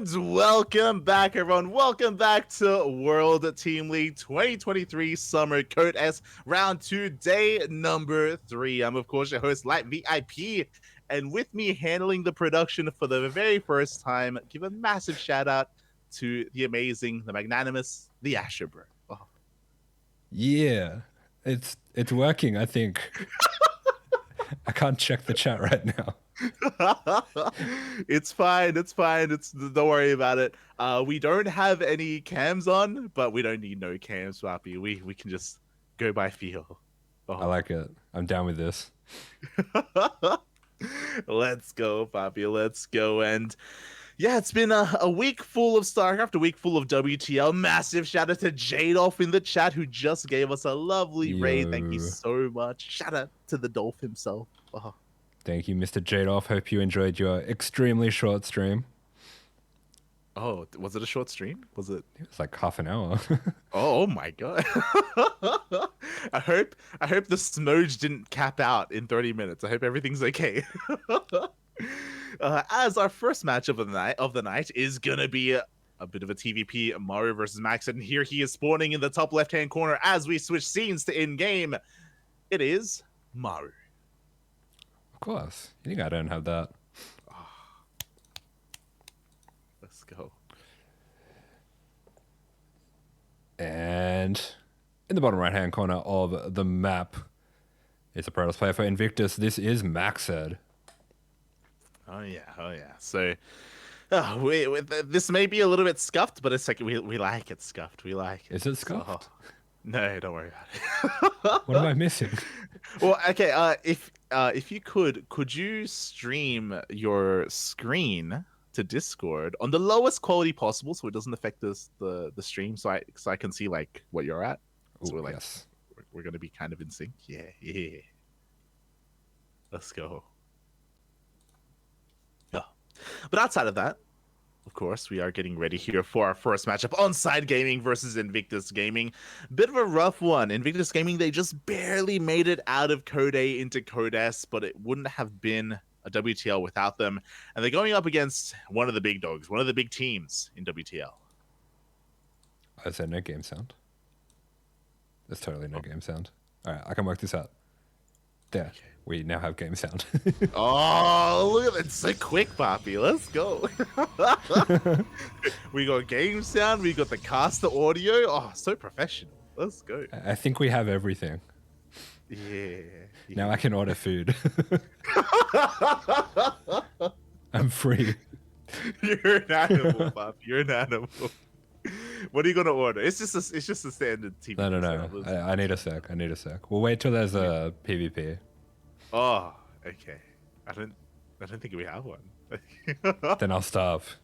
And welcome back, everyone. Welcome back to World Team League 2023 Summer Code S Round 2, Day number 3. I'm, of course, your host, Light VIP. And with me handling the production for the very first time, give a massive shout out to the amazing, the magnanimous, the AsherBro. Oh. Yeah, it's working, I think. I can't check the chat right now. It's fine. Don't worry about it. We don't have any cams on, but we don't need no cams, Wappy. We can just go by feel. Oh. I like it. I'm down with this. Let's go, Papi. Let's go. And yeah, it's been a week full of StarCraft, a week full of WTL. Massive shout out to Jadolf in the chat who just gave us a lovely raid. Thank you so much. Shout out to the Dolph himself. Oh. Thank you, Mr. Jadolf. Hope you enjoyed your extremely short stream. Oh, was it a short stream? Was it? It was like half an hour. Oh my god. I hope the smooge didn't cap out in 30 minutes. I hope everything's okay. As our first match of the night is gonna be a bit of a TVP, Maru versus MacSed, and here he is spawning in the top left-hand corner as we switch scenes to in-game. It is Maru. Of course. You think I don't have that? Let's go. And in the bottom right-hand corner of the map is a Protoss player for Invictus. This is MacSed. Oh yeah. So this may be a little bit scuffed, but it's like we like it scuffed. We like it. Is it scuffed? No, don't worry about it. What am I missing? Well, okay. If you could you stream your screen to Discord on the lowest quality possible, so it doesn't affect the stream, so I can see like what you're at. So Ooh, we're yes. we're gonna be kind of in sync. Yeah. Let's go. Yeah. But outside of that, of course, we are getting ready here for our first matchup. Onsyde Gaming versus Invictus Gaming. Bit of a rough one. Invictus Gaming, they just barely made it out of Code A into Code S, but it wouldn't have been a WTL without them. And they're going up against one of the big dogs, one of the big teams in WTL. I said no game sound. There's totally no game sound. All right, I can work this out. There. Okay. We now have game sound. Oh, look at that. It's so quick, Papi. Let's go. We got game sound. We got the caster audio. Oh, so professional. Let's go. I think we have everything. Yeah. Now I can order food. I'm free. You're an animal, Papi. You're an animal. What are you gonna order? It's just a standard TV. No. I need a sec. We'll wait till there's a PvP. Oh, okay. I don't think we have one. Then I'll starve.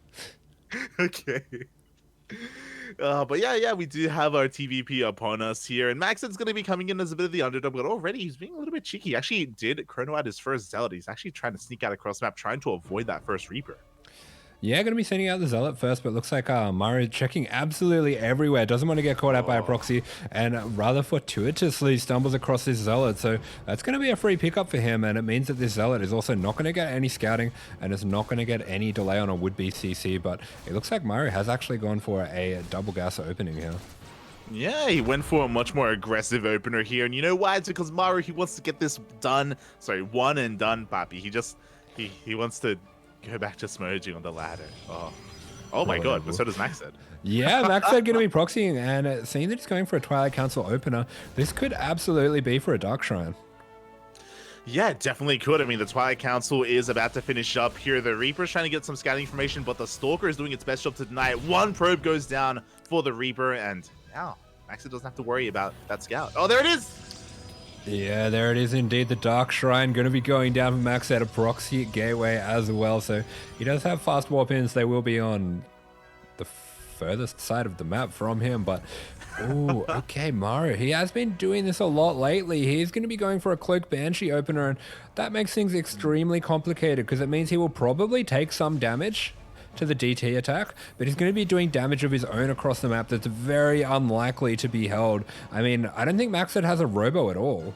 Okay. But yeah, we do have our TVP upon us here, and MacSed's going to be coming in as a bit of the underdog, but already he's being a little bit cheeky. He actually did chrono out his first Zealot. He's actually trying to sneak out across the map, trying to avoid that first Reaper. Yeah, going to be sending out the Zealot first, but looks like Maru checking absolutely everywhere. Doesn't want to get caught out by a proxy, and rather fortuitously stumbles across this Zealot. So that's going to be a free pickup for him, and it means that this Zealot is also not going to get any scouting, and it's not going to get any delay on a would-be CC, but it looks like Maru has actually gone for a double gas opening here. Yeah, he went for a much more aggressive opener here, and you know why? It's because Maru, he wants to get this done. Sorry, one and done, Papi. He wants to go back to smudging on the ladder. Oh my god, but so does MacSed. Yeah, MacSed going to be proxying, and seeing that he's going for a Twilight Council opener, this could absolutely be for a Dark Shrine. Yeah, it definitely could. I mean, the Twilight Council is about to finish up here. The Reaper's trying to get some scouting information, but the Stalker is doing its best job to deny it. One probe goes down for the Reaper, and now MacSed doesn't have to worry about that scout. Oh, there it is! Yeah, there it is indeed. The Dark Shrine going to be going down for MacSed, a proxy gateway as well. So he does have fast warp ins. They will be on the furthest side of the map from him. But, oh, okay, Maru. He has been doing this a lot lately. He's going to be going for a Cloak Banshee opener. And that makes things extremely complicated because it means he will probably take some damage to the DT attack, but he's going to be doing damage of his own across the map that's very unlikely to be held. I mean, I don't think MacSed has a robo at all.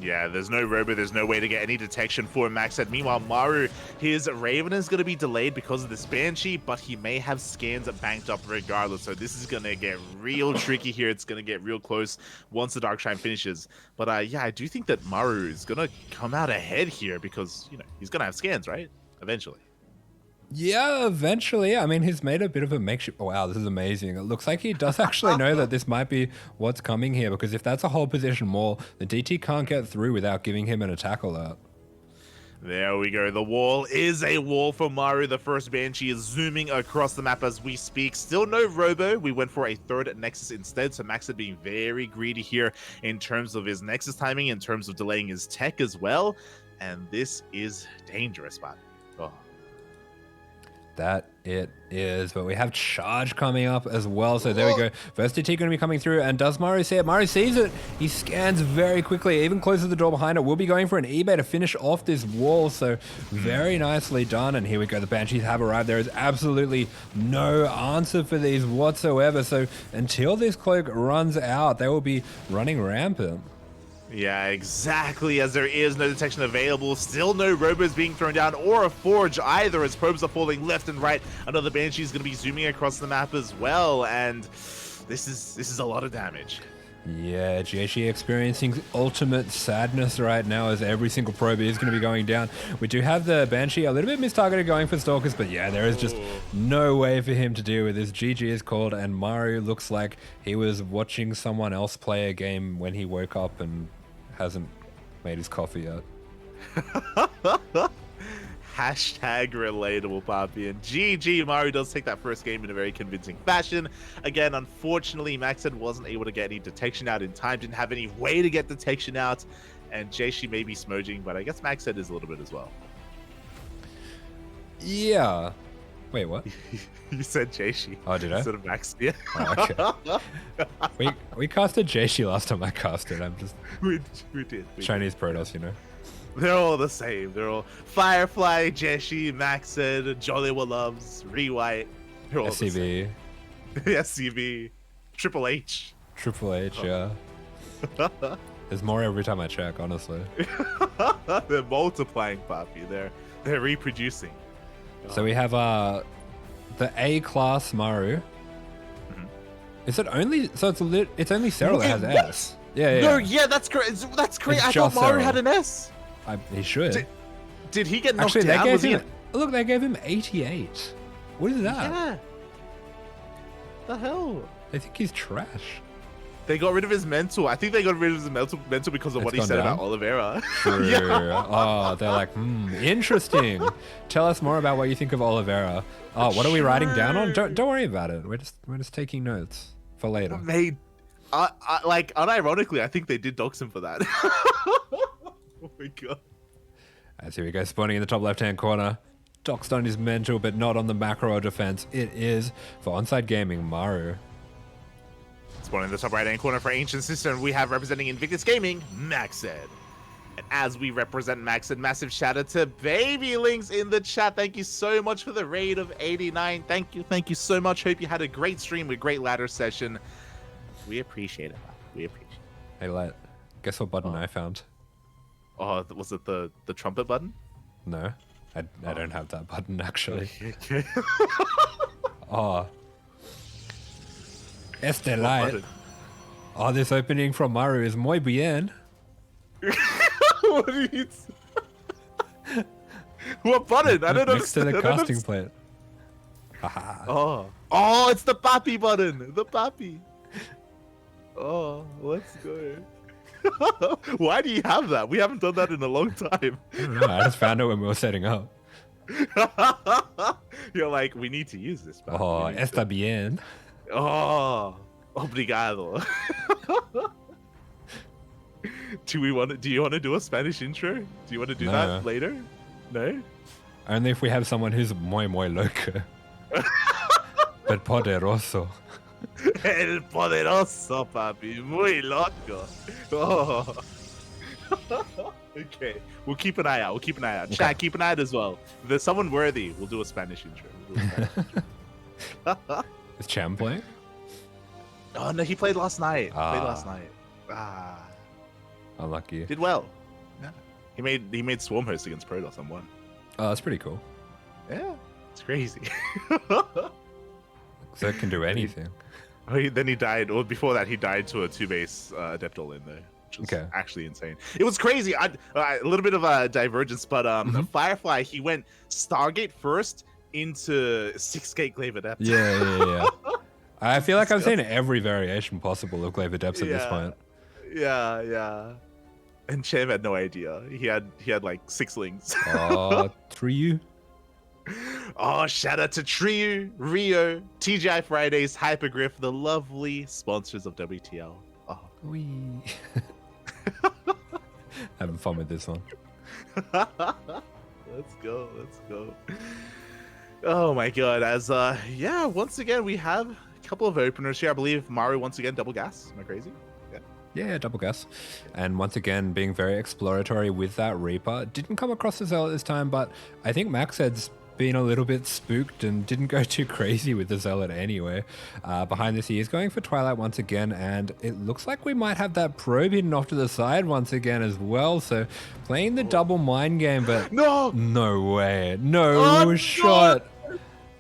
Yeah, there's no robo, there's no way to get any detection for MacSed. Meanwhile, Maru, his Raven is going to be delayed because of this Banshee, but he may have scans banked up regardless. So this is going to get real tricky here. It's going to get real close once the Dark Shrine finishes. But yeah, I do think that Maru is going to come out ahead here because, you know, he's going to have scans, right? Eventually. Yeah, eventually. I mean, he's made a bit of a makeshift. Oh, wow, this is amazing. It looks like he does actually know that this might be what's coming here, because if that's a whole position wall, the DT can't get through without giving him an attack alert. There we go. The wall is a wall for Maru. The first Banshee is zooming across the map as we speak. Still no robo. We went for a third Nexus instead. So MacSed being very greedy here in terms of his Nexus timing, in terms of delaying his tech as well. And this is dangerous, man. Oh. That it is, but we have charge coming up as well, so there we go. First DT going to be coming through, and does Maru see it? Maru sees it. He scans very quickly, even closes the door behind it. We'll be going for an eBay to finish off this wall, so very nicely done. And here we go, the Banshees have arrived. There is absolutely no answer for these whatsoever, so until this cloak runs out, they will be running rampant. Yeah, exactly, as there is no detection available. Still no robos being thrown down or a forge either, as probes are falling left and right. Another Banshee is going to be zooming across the map as well, and this is a lot of damage. Yeah, GG experiencing ultimate sadness right now as every single probe is going to be going down. We do have the Banshee a little bit mistargeted going for Stalkers, but yeah, there is just no way for him to deal with this. GG is called, and Maru looks like he was watching someone else play a game when he woke up and hasn't made his coffee yet. Hashtag relatable, Papi. And GG, Maru does take that first game in a very convincing fashion. Again, unfortunately, MacSed wasn't able to get any detection out in time, didn't have any way to get detection out, and Jaishi may be smudging, but I guess MacSed is a little bit as well. Yeah. Wait, what? You said Jaishi. Oh, did I? Instead of MacSed. Yeah. Oh, okay. we casted Jaishi last time I casted. I'm just... We did. Chinese Protoss, you know? They're all the same. They're all Firefly, Jaishi, MacSed, Jollywa Loves, Rewhite. They're all SCV. the same. SCV. Triple H. Triple H, yeah. There's more every time I check, honestly. They're multiplying, Papi. They're reproducing. So we have the A-class Maru. Is it only... So it's only Cyril that has S. Yeah. No, yeah, that's correct. That's correct. I thought Maru had an S. He should. Did he get knocked Actually, down? Look, they gave him 88. What is that? Yeah. The hell? They think he's trash. They got rid of his mental. I think they got rid of his mental because of what he said about Oliveira. True. Yeah. Oh, they're like, interesting. Tell us more about what you think of Oliveira. Oh, what are we writing down on? Don't worry about it. We're just taking notes for later. Like, unironically, I think they did dox him for that. Oh my god. As here we go, spawning in the top left-hand corner. Doxed on his mental, but not on the macro or defense. It is for Onsyde Gaming, Maru. Spawning in the top right-hand corner for Ancient Sister, we have representing Invictus Gaming, MacSed. And as we represent MacSed, massive shout out to Baby Links in the chat. Thank you so much for the raid of 89. Thank you so much. Hope you had a great stream, a great ladder session. We appreciate it, man. We appreciate it. Hey, Let, guess what button I found? Oh, was it the trumpet button? No, I don't have that button, actually. Okay. Oh. Este Light. Oh, this opening from Maru is muy bien. What do you... What button? I don't know. Next to the casting plate. Oh, it's the Papi button. The Papi. Oh, let's go. Why do you have that? We haven't done that in a long time. I don't know. I just found it when we were setting up. You're like, we need to use this. Man. Oh, está bien. Oh, obrigado. Do you want to do a Spanish intro? Do you want to do that later? No? Only if we have someone who's muy loco. But poderoso. El poderoso, papi. Muy loco. Oh. Okay. We'll keep an eye out. Okay. Chat, keep an eye out as well. If there's someone worthy, we'll do a Spanish intro. Is Cham playing? Oh, no, he played last night. Unlucky. Did well. Yeah. He made Swarm Host against Protoss and won. Oh, that's pretty cool. Yeah, it's crazy. So it can do anything. Then he died, or before that, he died to a 2-base Adept all in there, which was Okay. actually insane. It was crazy. A little bit of a divergence, but Firefly, he went Stargate first into 6-gate Glaive Adept. Yeah. I feel like I've seen every variation possible of Glaive Adepts at this point. Yeah. And Chem had no idea. He had like 6 lings. Oh, Triyu. Oh, shout out to Triyu, Rio, TGI Fridays, Hypergriff, the lovely sponsors of WTL. Oh. Wee. Having fun with this one. Let's go. Oh my god. As once again we have a couple of openers here. I believe Maru once again double gas. Am I crazy? Yeah, double gas. And once again, being very exploratory with that Reaper. Didn't come across the Zealot this time, but I think MacSed's been a little bit spooked and didn't go too crazy with the Zealot anyway. Behind this, he is going for Twilight once again, and it looks like we might have that probe hidden off to the side once again as well. So playing the double mind game, but no way. No shot.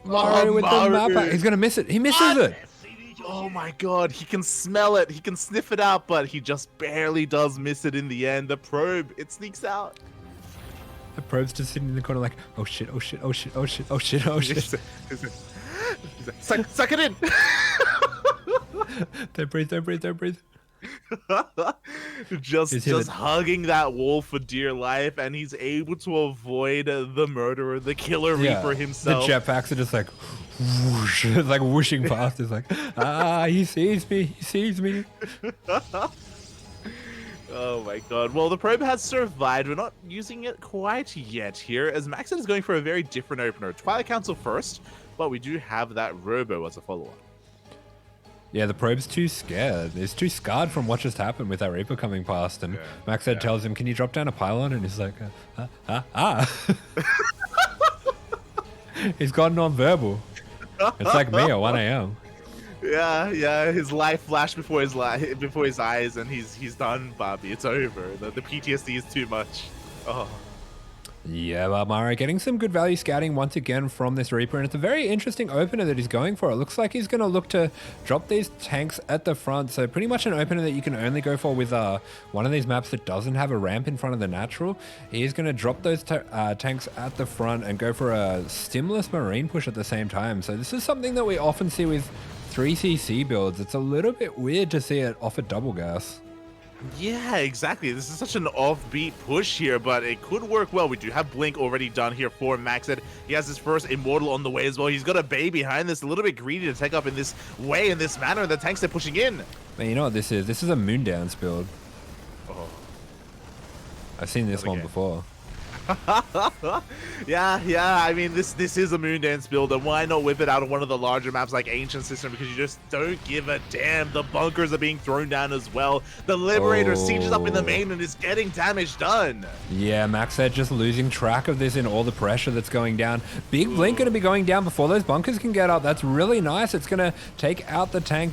Maru with the map. He's going to miss it. He misses it. Oh my god, he can smell it, he can sniff it out, but he just barely does miss it in the end. The probe, it sneaks out. The probe's just sitting in the corner like, oh shit. Suck it in. Don't breathe. just hugging that wall for dear life, and he's able to avoid the murderer, the killer Reaper himself. The jetpacks are just like whoosh, it's like whooshing past. It's like, he sees me. Oh my god. Well, the probe has survived. We're not using it quite yet here, as MacSed is going for a very different opener. Twilight Council first, but we do have that Robo as a follow-up. Yeah, the probe's too scared. He's too scarred from what just happened with that Reaper coming past. And MacSed tells him, can you drop down a pylon? And he's like, He's gone non-verbal. It's like me at 1 a.m. Yeah, his life flashed before his eyes, and he's done, Bobby. It's over. The PTSD is too much. Oh. Yeah, but Maru getting some good value scouting once again from this Reaper, and it's a very interesting opener that he's going for. It looks like he's going to look to drop these tanks at the front, so pretty much an opener that you can only go for with one of these maps that doesn't have a ramp in front of the natural. He is going to drop those tanks at the front and go for a stimulus marine push at the same time. So this is something that we often see with 3cc builds. It's a little bit weird to see it offer double gas. Yeah, exactly. This is such an offbeat push here, but it could work well. We do have Blink already done here for MacSed. He has his first Immortal on the way as well. He's got a Bay behind this, a little bit greedy to take up in this way, in this manner, and the tanks are pushing in. Man, you know what this is? This is a Moondance build. Oh. I've seen this one before. Yeah. I mean, this is a Moondance build, and why not whip it out of one of the larger maps like Ancient System? Because you just don't give a damn. The bunkers are being thrown down as well. The Liberator sieges up in the main and is getting damage done. Yeah, MacSed just losing track of this in all the pressure that's going down. Big Blink going to be going down before those bunkers can get up. That's really nice. It's going to take out the tank.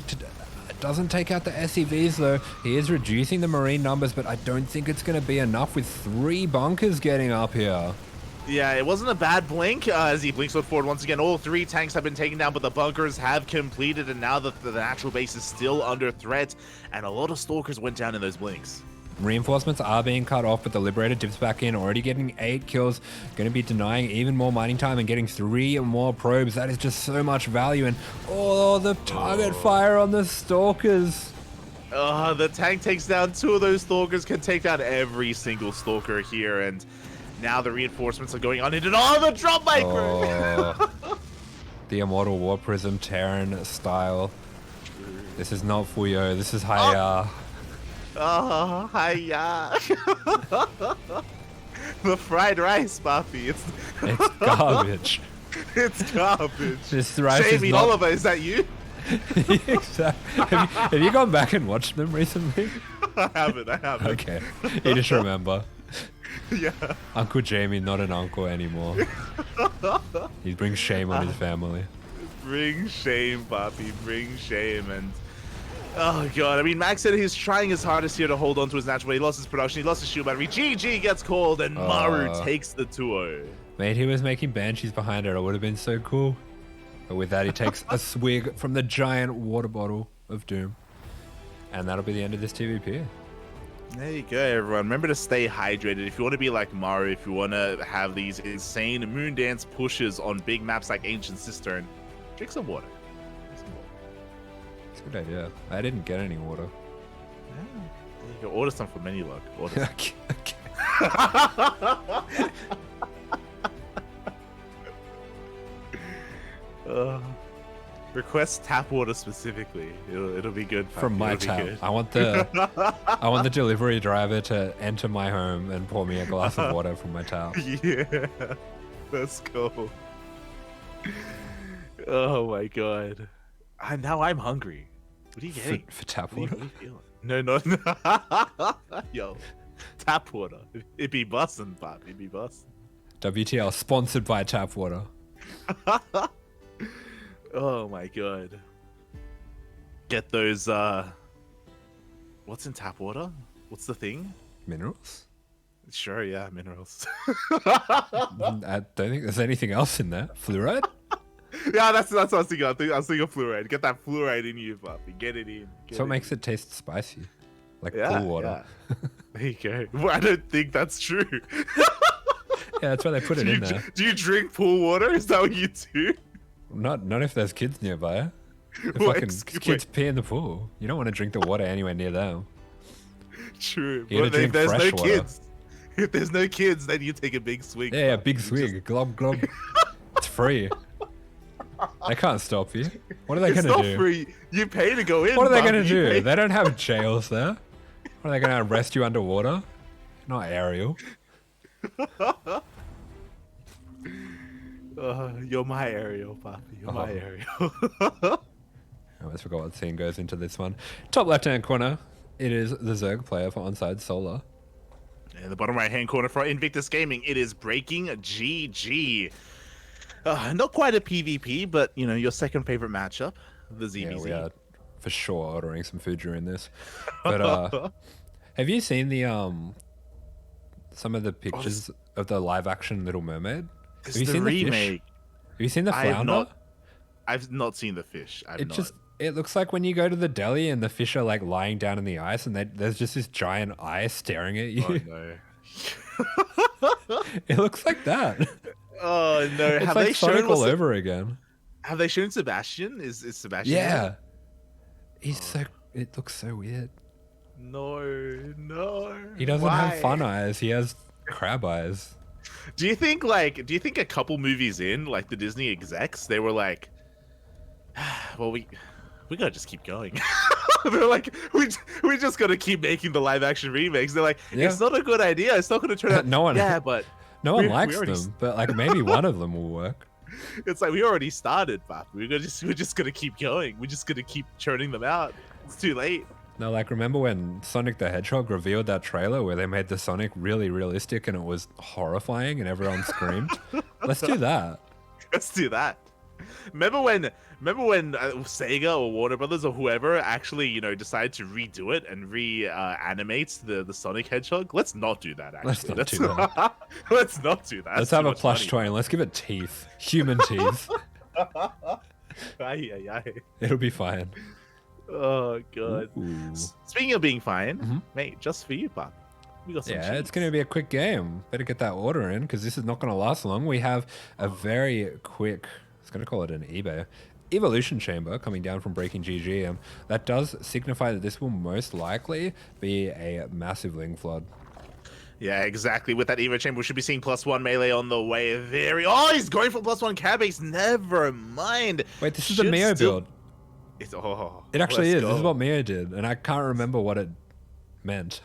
Doesn't take out the SCVs though. He is reducing the marine numbers, but I don't think it's going to be enough with 3 bunkers getting up here. Yeah, it wasn't a bad blink as he blinks forward once again. All 3 tanks have been taken down, but the bunkers have completed, and now the natural base is still under threat, and a lot of stalkers went down in those blinks. Reinforcements are being cut off, but the Liberator dips back in, already getting 8 kills, going to be denying even more mining time and getting 3 more probes. That is just so much value, and the target fire on the Stalkers. The tank takes down 2 of those Stalkers, can take down every single Stalker here, and now the reinforcements are going on into the drop micro. The Immortal War Prism Terran style. This is not Fuyo, this is Haya. Oh, hiya. The fried rice, Buffy. It's garbage. It's garbage. This rice Jamie is not... Oliver, is that you? Exactly. Have you gone back and watched them recently? I haven't. Okay. You just remember. Yeah. Uncle Jamie, not an uncle anymore. He brings shame on his family. Bring shame, Buffy. Bring shame. And Oh god, I mean, Max said he's trying his hardest here to hold on to his natural, but he lost his production, he lost his shield battery. GG gets called, and Maru takes the 2-0. Mate, he was making banshees behind it. It would have been so cool. But with that, he takes a swig from the giant water bottle of doom. And that'll be the end of this TVP. There you go, everyone. Remember to stay hydrated. If you want to be like Maru, if you want to have these insane moon dance pushes on big maps like Ancient Cistern, drink some water. It's a good idea. I didn't get any water. Yeah. You can order some from Many Luck. Order some. Request tap water specifically. It'll be good. From my tap. I want the delivery driver to enter my home and pour me a glass of water from my tap. Yeah, let's go. Oh my god. Now I'm hungry. What are you getting? For tap water? What are you feeling? No. Yo, tap water. It be bussin', pop. It be bussin'. WTL sponsored by tap water. Oh my god. Get those, what's in tap water? What's the thing? Minerals? Sure, yeah, minerals. I don't think there's anything else in there. Fluoride? Yeah, that's what I was thinking. I was thinking of fluoride. Get that fluoride in you, puppy. Get it in. That's what makes it taste spicy. Like pool water. Yeah. There you go. Well, I don't think that's true. Yeah, that's why they put it in there. Do you drink pool water? Is that what you do? Not if there's kids nearby. If fucking kids pee in the pool. You don't want to drink the water anywhere near them. True. But if there's no kids. If there's no kids, then you take a big swig. Yeah, big swig. Glub, glub. It's free. They can't stop you. What are they going to do? It's not free. You pay to go in. What are they going to do? They don't have jails there. What, are they going to arrest you underwater? Not Ariel. You're my Ariel, Papi. You're my Ariel. I almost forgot what scene goes into this one. Top left-hand corner, it is the Zerg player for Onsyde Solar. In the bottom right-hand corner for Invictus Gaming, it is BreakingGG. Not quite a PvP, but, you know, your second favorite matchup, the ZBZ. Yeah, we are for sure ordering some food during this. But have you seen the some of the pictures of the live-action Little Mermaid? Have you seen the remake? Have you seen the flounder? I've not seen the fish. It looks like when you go to the deli and the fish are like lying down in the ice and there's just this giant eye staring at you. Oh no. It looks like that. Oh no. It's have like they Sonic shown all over again. Have they shown Sebastian? Is Sebastian? Yeah. There? He's it looks so weird. No. He doesn't have fun eyes. He has crab eyes. Do you think a couple movies in, like the Disney execs, they were like, well, we gotta just keep going. They're like, we just gotta keep making the live action remakes. They're like, it's not a good idea. It's not gonna turn out. No one likes already... them, but like maybe one of them will work. It's like we already started, but we're just gonna keep going. We're just gonna keep churning them out. It's too late. No, like remember when Sonic the Hedgehog revealed that trailer where they made the Sonic really realistic and it was horrifying and everyone screamed? Let's do that. Let's do that. Remember when Sega or Warner Brothers or whoever actually, you know, decided to redo it and reanimate the Sonic Hedgehog? Let's not do that. Actually, let's not do that. Let's have a plush toy and let's give it teeth, human teeth. It'll be fine. Oh god. Ooh. Speaking of being fine, mate, just for you, Pop. We got some cheese. It's going to be a quick game. Better get that order in because this is not going to last long. We have a very quick, I was going to call it an eBay, evolution chamber coming down from BreakingGG. That does signify that this will most likely be a massive Ling Flood. Yeah, exactly. With that Evo chamber, we should be seeing +1 melee on the way. He's going for +1 cab base. Never mind. Wait, this is the Mio build. It actually is. This is what Mio did, and I can't remember what it meant.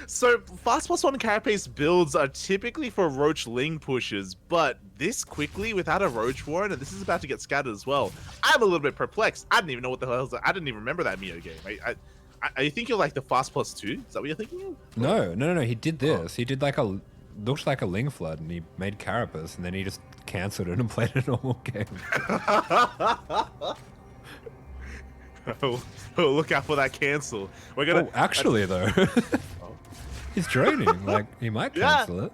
So, fast +1 carapace builds are typically for Roach Ling pushes, but this quickly without a Roach Warren, and this is about to get scattered as well. I'm a little bit perplexed. I didn't even know what the hell I didn't even remember that Mio game. I think you're like the fast +2? Is that what you're thinking of? No. He did this. He did looked like a Ling Flood, and he made carapace, and then he just cancelled it and played a normal game. Oh, look out for that cancel. We're gonna. Oh, actually, though, he's droning. Like, he might cancel it.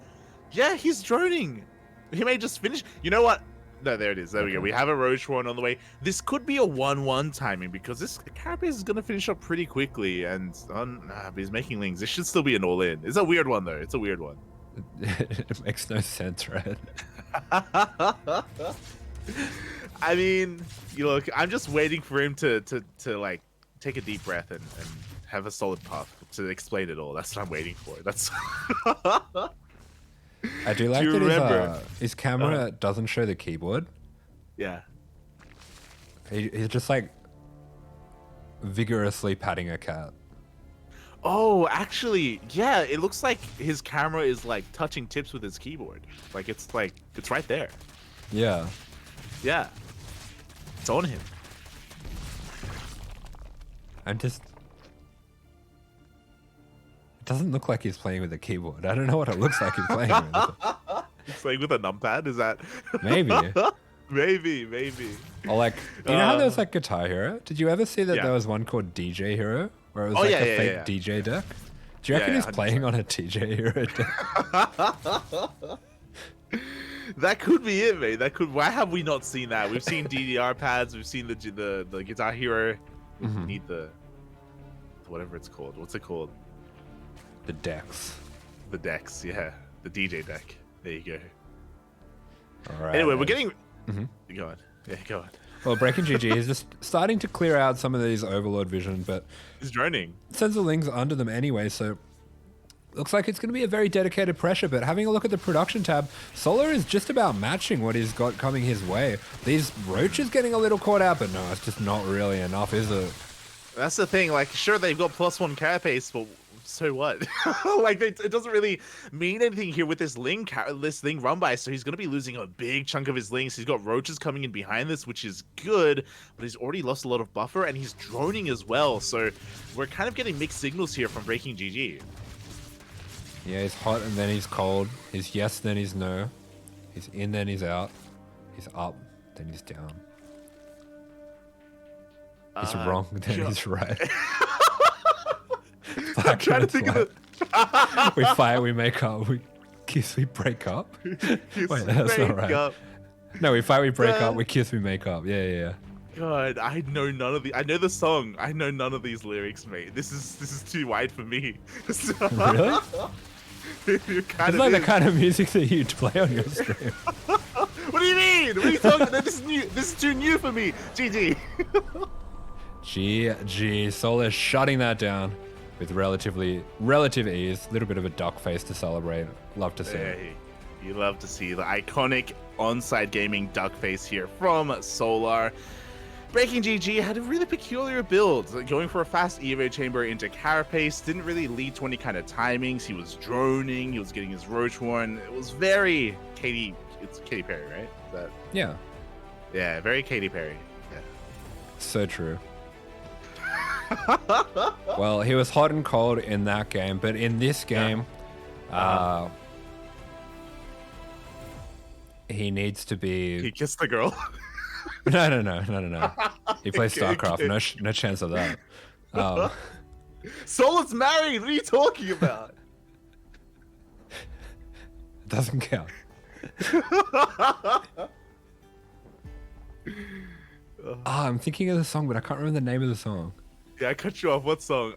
Yeah, he's droning. He may just finish. You know what? No, there it is. There we go. We have a Roach Horn on the way. This could be a 1-1 timing because this Carapace is going to finish up pretty quickly. And he's making lings. This should still be an all-in. It's a weird one, though. It's a weird one. It makes no sense, right? I mean, you look, I'm just waiting for him to like take a deep breath and have a solid puff to explain it all. That's what I'm waiting for. That's. I do like that his camera doesn't show the keyboard. Yeah. He's just like vigorously patting a cat. Oh, actually, yeah. It looks like his camera is like touching tips with his keyboard. Like it's right there. Yeah. Yeah. It's on him. I'm just. It doesn't look like he's playing with a keyboard. I don't know what it looks like he's playing with. He's playing with a numpad? Is that? Maybe. maybe. Or like, you know how there was like Guitar Hero? Did you ever see that there was one called DJ Hero? Where it was a fake DJ deck? Do you reckon he's 100%. Playing on a DJ Hero deck? That could be it, mate. That could. Why have we not seen that? We've seen DDR pads. We've seen the Guitar Hero. We need the whatever it's called. What's it called? The decks. The decks, yeah. The DJ deck. There you go. All right. Anyway, we're getting. Go on. Yeah, go on. Well, BreakingGG is just starting to clear out some of these Overlord vision, but he's droning. Sends the lings under them anyway, so looks like it's going to be a very dedicated pressure. But having a look at the production tab, Solar is just about matching what he's got coming his way. These roaches getting a little caught out, but no, it's just not really enough, is it? That's the thing. Like, sure, they've got +1 carapace, but so what? Like, it doesn't really mean anything here with this ling run by. So he's going to be losing a big chunk of his lings. He's got roaches coming in behind this, which is good, but he's already lost a lot of buffer, and he's droning as well. So we're kind of getting mixed signals here from BreakingGG. Yeah, he's hot and then he's cold. He's yes, then he's no. He's in, then he's out. He's up, then he's down. He's wrong, then he's right. I'm trying to think of it. We fight, we make up. We kiss, we break up. Wait, that's not right. Up. No, we fight, we break up. We kiss, we make up. Yeah. God, I know none of the. I know the song. I know none of these lyrics, mate. This is too wide for me. Really? It's like the kind of music that you'd play on your stream. What do you mean? What are you talking about? This is new. This is too new for me. GG. GG. Solar shutting that down with relative ease. A little bit of a duck face to celebrate. Love to see it. You love to see the iconic Onsyde gaming duck face here from Solar. BreakingGG had a really peculiar build, going for a fast Evo chamber into Carapace, didn't really lead to any kind of timings. He was droning, he was getting his Roach Horn. It was very it's Katy Perry, right? Is that... Yeah, very Katy Perry. Yeah. So true. Well, he was hot and cold in that game, but in this game, he needs to be... He kissed the girl? No. He plays StarCraft. Okay. No chance of that. Solar's married. What are you talking about? Doesn't count. I'm thinking of the song, but I can't remember the name of the song. Yeah, I cut you off. What song?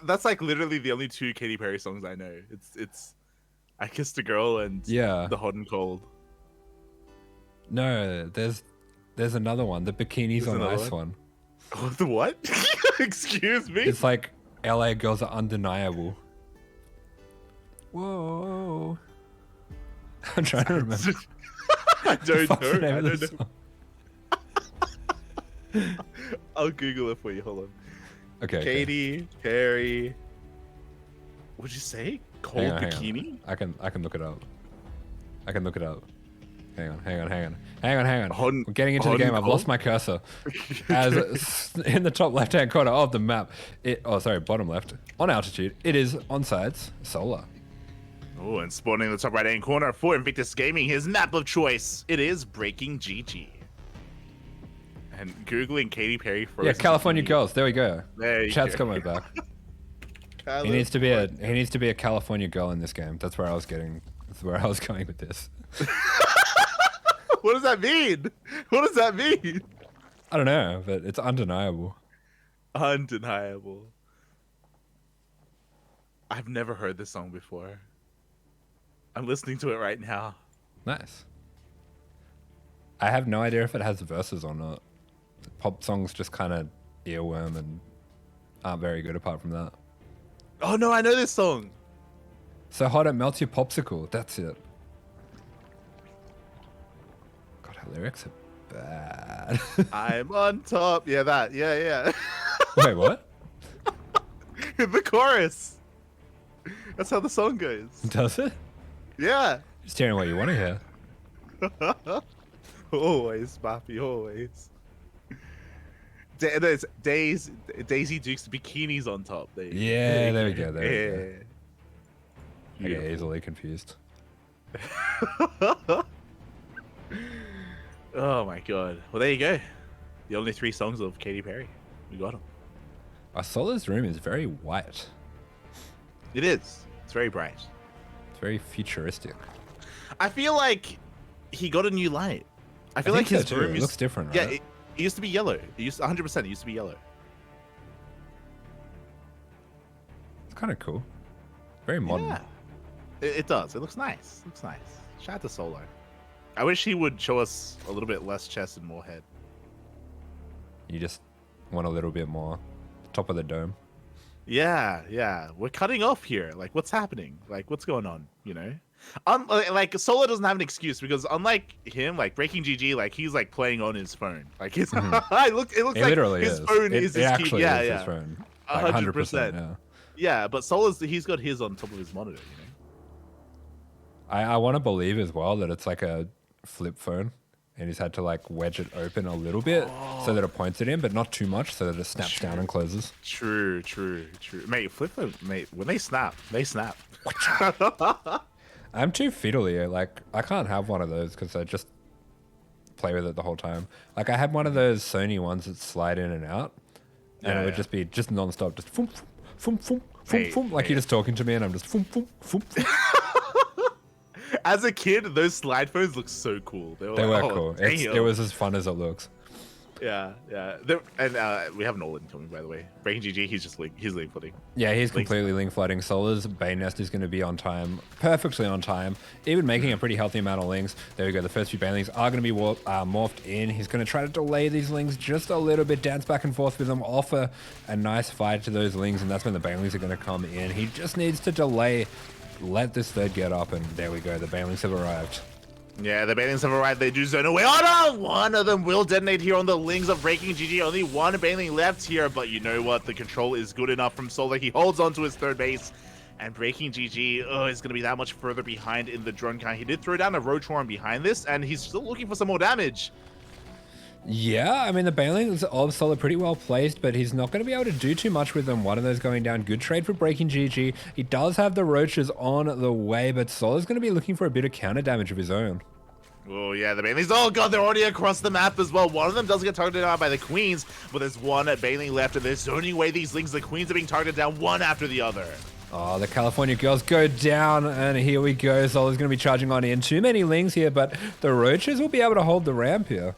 That's like literally the only 2 Katy Perry songs I know. It's I Kissed a Girl and The Hot and Cold. No, there's another one. The Bikinis on Ice one. Oh, the what? Excuse me? It's like LA Girls Are Undeniable. Whoa. I'm trying to remember. I don't know. I'll Google it for you. Hold on. Okay. Katy Perry. What'd you say? Cold Bikini? I can look it up. Hang on. We're getting into the game. I've lost my cursor. As in the top left-hand corner of the map, bottom left, on altitude, it is Onsyde's Solar. Oh, and spawning in the top right-hand corner for Invictus Gaming, his map of choice, it is BreakingGG. And Googling Katy Perry for Yeah, California Girls. There we go. There you Chat's go. coming back. He needs to be a California girl in this game. That's where I was going with this. What does that mean? What does that mean? I don't know, but it's undeniable. Undeniable. I've never heard this song before. I'm listening to it right now. Nice. I have no idea if it has verses or not. Pop songs just kind of earworm and aren't very good apart from that. Oh no, I know this song. So hot it melts your popsicle. That's it. God, her lyrics are bad. I'm on top. Yeah, that. Yeah. Wait, what? The chorus. That's how the song goes. Does it? Yeah. Just hearing what you want to hear. Always, Papi, always. There's Daisy Duke's bikinis on top. There we go. There I get easily confused. Oh my god. Well, there you go. The only 3 songs of Katy Perry. We got them. Our Solar's room is very white. It is. It's very bright. It's very futuristic. I feel like he got a new light. I feel like his room looks different, right? Yeah, it used to be yellow. It used 100%. It used to be yellow. It's kind of cool. Very modern. Yeah, it does. It looks nice. It looks nice. Shout out to Solo. I wish he would show us a little bit less chest and more head. You just want a little bit more top of the dome. Yeah. We're cutting off here. Like, what's happening? Like, what's going on? You know? Like Solo doesn't have an excuse because unlike him, like BreakingGG, like he's like playing on his phone. Like his it looks like literally his phone is his actually key. is his phone. Like 100%. Yeah, but Solo's he's got his on top of his monitor. You know. I want to believe as well that it's like a flip phone, and he's had to like wedge it open a little bit so that it points at him, but not too much so that it snaps down and closes. True. Mate, flip phone, mate. When they snap, they snap. I'm too fiddly. Like, I can't have one of those because I just play with it the whole time. Like, I had one of those Sony ones that slide in and out, and it would just be just non-stop, just foom, foom, foom, foom, foom. Like, you're just talking to me, and I'm just foom, foom, foom, foom. As a kid, those slide phones look so cool. They were cool. It was as fun as it looks. Yeah. And we have an all-in coming, by the way. BreakingGG, he's link flooding. Yeah, he's completely link flooding. Solar's Bane Nest is going to be on time, perfectly on time, even making a pretty healthy amount of links. There we go. The first few Banelings are going to be morphed in. He's going to try to delay these links just a little bit, dance back and forth with them, offer a nice fight to those links, and that's when the Banelings are going to come in. He just needs to delay, let this third get up, and there we go. The Banelings have arrived. Yeah, the Banelings have arrived. They do zone away. Oh no! One of them will detonate here on the Lings of BreakingGG. Only one Baneling left here, but you know what? The control is good enough from Solar. He holds on to his third base, and BreakingGG is going to be that much further behind in the drone count. He did throw down a Roach Horn behind this, and he's still looking for some more damage. Yeah, I mean, the Banelings of Solar pretty well placed, but he's not going to be able to do too much with them. One of those going down. Good trade for BreakingGG. He does have the Roaches on the way, but Solar's going to be looking for a bit of counter damage of his own. Oh, yeah, the Banelings. Oh, God, they're already across the map as well. One of them does get targeted out by the Queens, but there's one Baneling left, and they're zoning away these Lings. The Queens are being targeted down one after the other. Oh, the California Girls go down, and here we go. Solar's going to be charging on in. Too many Lings here, but the Roaches will be able to hold the ramp here.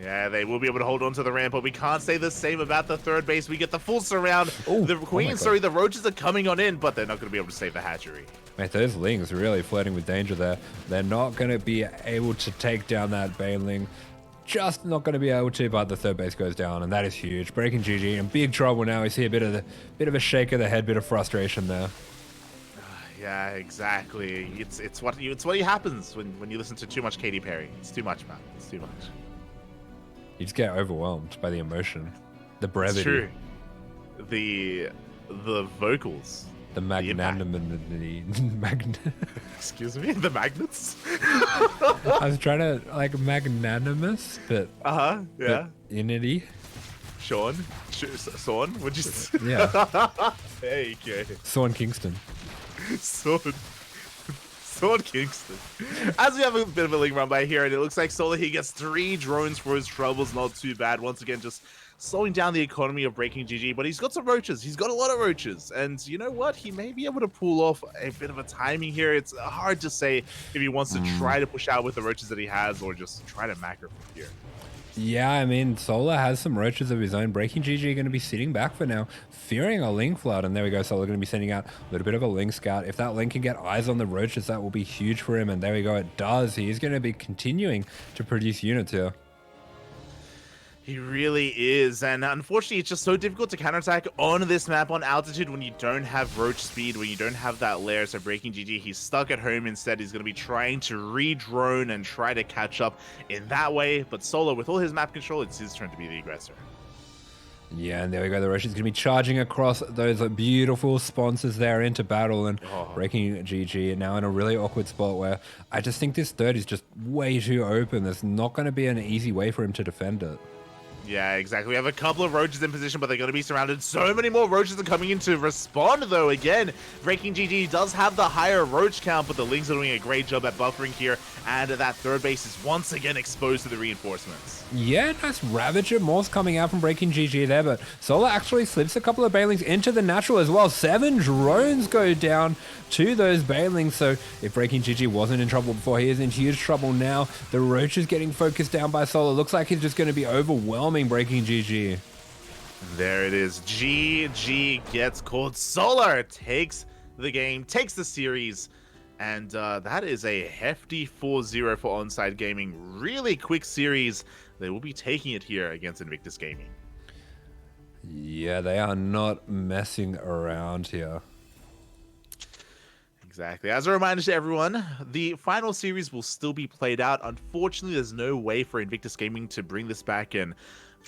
Yeah, they will be able to hold on to the ramp, but we can't say the same about the third base. We get the full surround. Ooh, the Queens, sorry, the Roaches are coming on in, but they're not going to be able to save the hatchery. Mate, those Lings really flirting with danger there. They're not going to be able to take down that Baneling. Just not going to be able to, but the third base goes down, and that is huge. BreakingGG in big trouble now. We see a bit of a shake of the head, bit of frustration there. Yeah, exactly. It's what happens when you listen to too much Katy Perry. It's too much, man. It's too much. You just get overwhelmed by the emotion, the brevity. It's true. The vocals. The magnanimity. Excuse me? The magnets? I was trying to, like, magnanimous, but... Uh-huh, yeah. Unity. Sean? Sean? What'd you say? Yeah. There you go. Sean Kingston. Sean. Sword Kingston. As we have a bit of a link run by here, and it looks like Solar, he gets 3 drones for his troubles. Not too bad. Once again, just slowing down the economy of BreakingGG, but he's got some roaches. He's got a lot of roaches. And you know what? He may be able to pull off a bit of a timing here. It's hard to say if he wants to try to push out with the roaches that he has or just try to macro from here. Yeah, I mean, Solar has some roaches of his own. BreakingGG going to be sitting back for now, fearing a link flood. And there we go, Solar going to be sending out a little bit of a link scout. If that link can get eyes on the roaches, that will be huge for him. And there we go, it does. He is going to be continuing to produce units here. He really is, and unfortunately it's just so difficult to counterattack on this map on altitude when you don't have roach speed, when you don't have that layer. So BreakingGG, he's stuck at home instead. He's going to be trying to re-drone and try to catch up in that way, but Solo, with all his map control, it's his turn to be the aggressor. Yeah, and there we go. The Roche is going to be charging across those beautiful sponsors there into battle, and BreakingGG now in a really awkward spot where I just think this third is just way too open. There's not going to be an easy way for him to defend it. Yeah, exactly. We have a couple of roaches in position, but they're going to be surrounded. So many more roaches are coming in to respond, though. Again, BreakingGG does have the higher roach count, but the Lings are doing a great job at buffering here, and that third base is once again exposed to the reinforcements. Yeah, nice Ravager morphs coming out from BreakingGG there, but Solar actually slips a couple of Bailings into the natural as well. 7 drones go down to those Bailings, so if BreakingGG wasn't in trouble before, he is in huge trouble now. The Roach is getting focused down by Solar. Looks like he's just going to be overwhelming BreakingGG. There it is. GG gets called. Solar takes the game, takes the series, and that is a hefty 4-0 for Onsyde Gaming. Really quick series. They will be taking it here against Invictus Gaming. Yeah, they are not messing around here. Exactly. As a reminder to everyone, the final series will still be played out. Unfortunately, there's no way for Invictus Gaming to bring this back and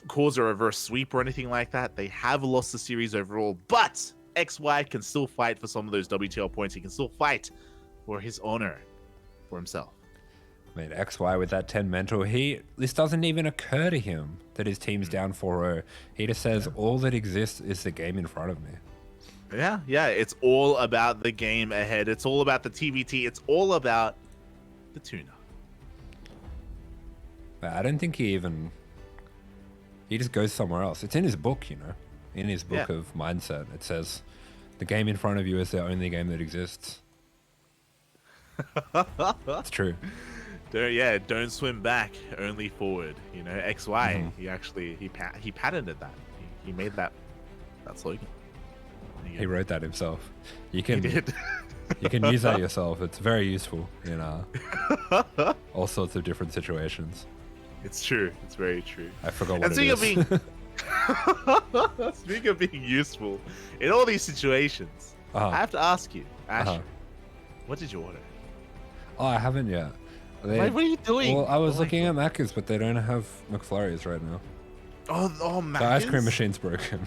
cause a reverse sweep or anything like that. They have lost the series overall, but XY can still fight for some of those WTL points. He can still fight for his honor, for himself. I mean, XY with that 10 mental, this doesn't even occur to him that his team's down 4-0. He just says, all that exists is the game in front of me. Yeah, it's all about the game ahead. It's all about the TBT. It's all about the tuna. I don't think he just goes somewhere else. It's in his book, you know, in his book of mindset. It says, the game in front of you is the only game that exists. It's true. Don't swim back, only forward. You know, XY. He patented that. He made that slogan. He wrote that himself. You can He did. you can use that yourself. It's very useful in all sorts of different situations. It's true. It's very true. I forgot what it is. Speaking of being useful in all these situations, I have to ask you, Asher, what did you order? Oh, I haven't yet. What are you doing? Well, I was looking at Macca's, but they don't have McFlurries right now. Oh, Macca's? The ice cream machine's broken.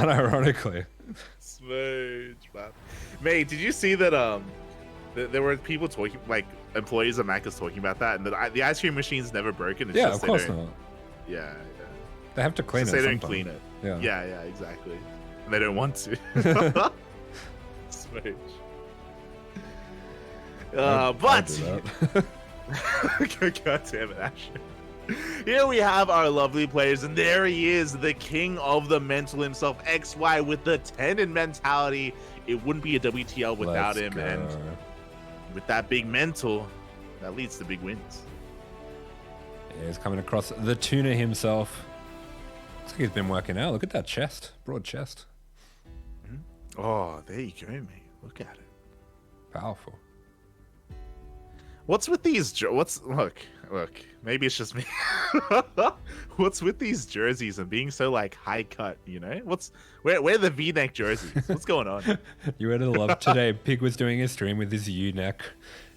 Unironically. Smooch, man. Mate, did you see that there were people talking, like employees of Macca's talking about that, and the ice cream machine's never broken? It's yeah, just of course not. Yeah. They have to clean it. They sometime. don't clean it. Yeah, exactly. And they don't want to. Smooch. But God damn it, Asher. Here we have our lovely players, and there he is, the king of the mental himself, XY, with the 10 in mentality. It wouldn't be a WTL without him, and with that big mental, that leads to big wins. Yeah, he's coming across the tuna himself. Looks like he's been working out. Look at that chest, broad chest. Oh, there you go, mate. Look at it. Powerful. What's with these? Look. Maybe it's just me. What's with these jerseys and being so like high cut? You know, where are the V-neck jerseys? What's going on? You would have loved today. Pig was doing a stream with his U-neck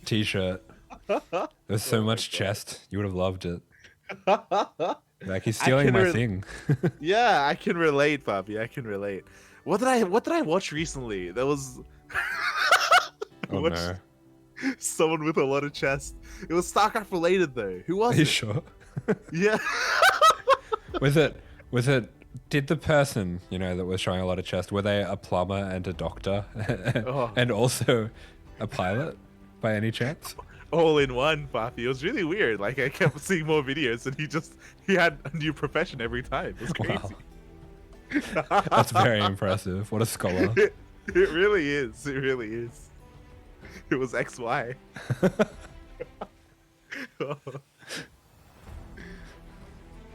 t-shirt. There's so much chest. You would have loved it. Like he's stealing my thing. Yeah, I can relate, Bobby. I can relate. What did I watch recently? That was. No. Someone with a lot of chest. It was StarCraft related though. Who was it? Are you sure? Yeah. Was it? Did the person, you know, that was showing a lot of chest, were they a plumber and a doctor? And also a pilot by any chance? All in one, Papi. It was really weird. Like I kept seeing more videos, and he had a new profession every time. It was crazy. Wow. That's very impressive. What a scholar. It really is. It really is. It was XY.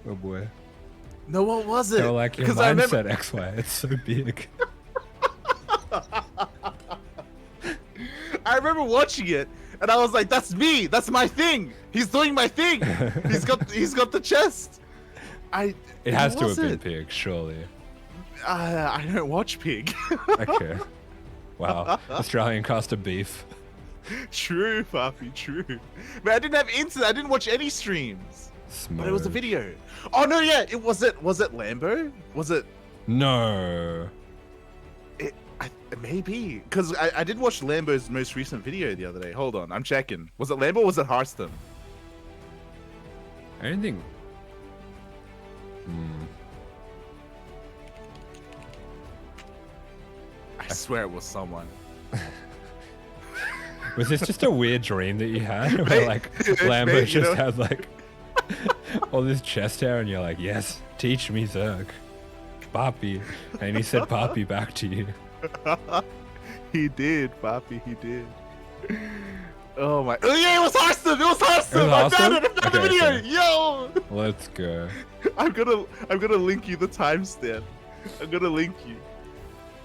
Oh boy. No, what was it? They were like, your mindset XY, it's so big. I remember watching it, and I was like, "That's me. That's my thing. He's doing my thing. He's got the chest." It has to have been Pig, surely. I don't watch Pig. Okay. Wow. Australian caster beef. True, Papi, true. Man, I didn't have internet. I didn't watch any streams. But it was a video. Oh no, yeah. Was it Lambo? Was it? No. Maybe, because I did watch Lambo's most recent video the other day. Hold on, I'm checking. Was it Lambo or was it Hearthstone? I don't think. I swear it was someone. Was this just a weird dream that you had? Where like Lambo just had like all this chest hair and you're like, yes, teach me Zerg. Papi. And he said Papi back to you. He did, Papi, he did. Oh my! Oh yeah, it was Hearthstone. It was Hearthstone. I found it. I found the video. Okay. Yo. Let's go. I'm gonna link you the timestamp. I'm gonna link you,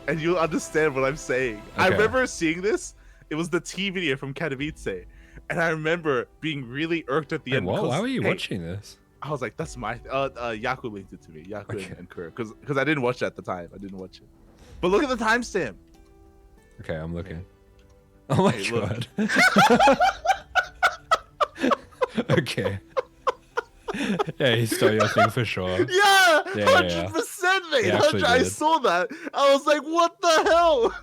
and you'll understand what I'm saying. Okay. I remember seeing this. It was the T video from Katowice, and I remember being really irked at the end. Why were you watching this? I was like, "That's my." Yaku linked it to me. Yaku and Kura, because I didn't watch it at the time. I didn't watch it. But look at the timestamp. Okay, I'm looking. Oh my god. Okay. Yeah, he stole your thing for sure. Yeah, 100%, mate. I saw that. I was like, what the hell?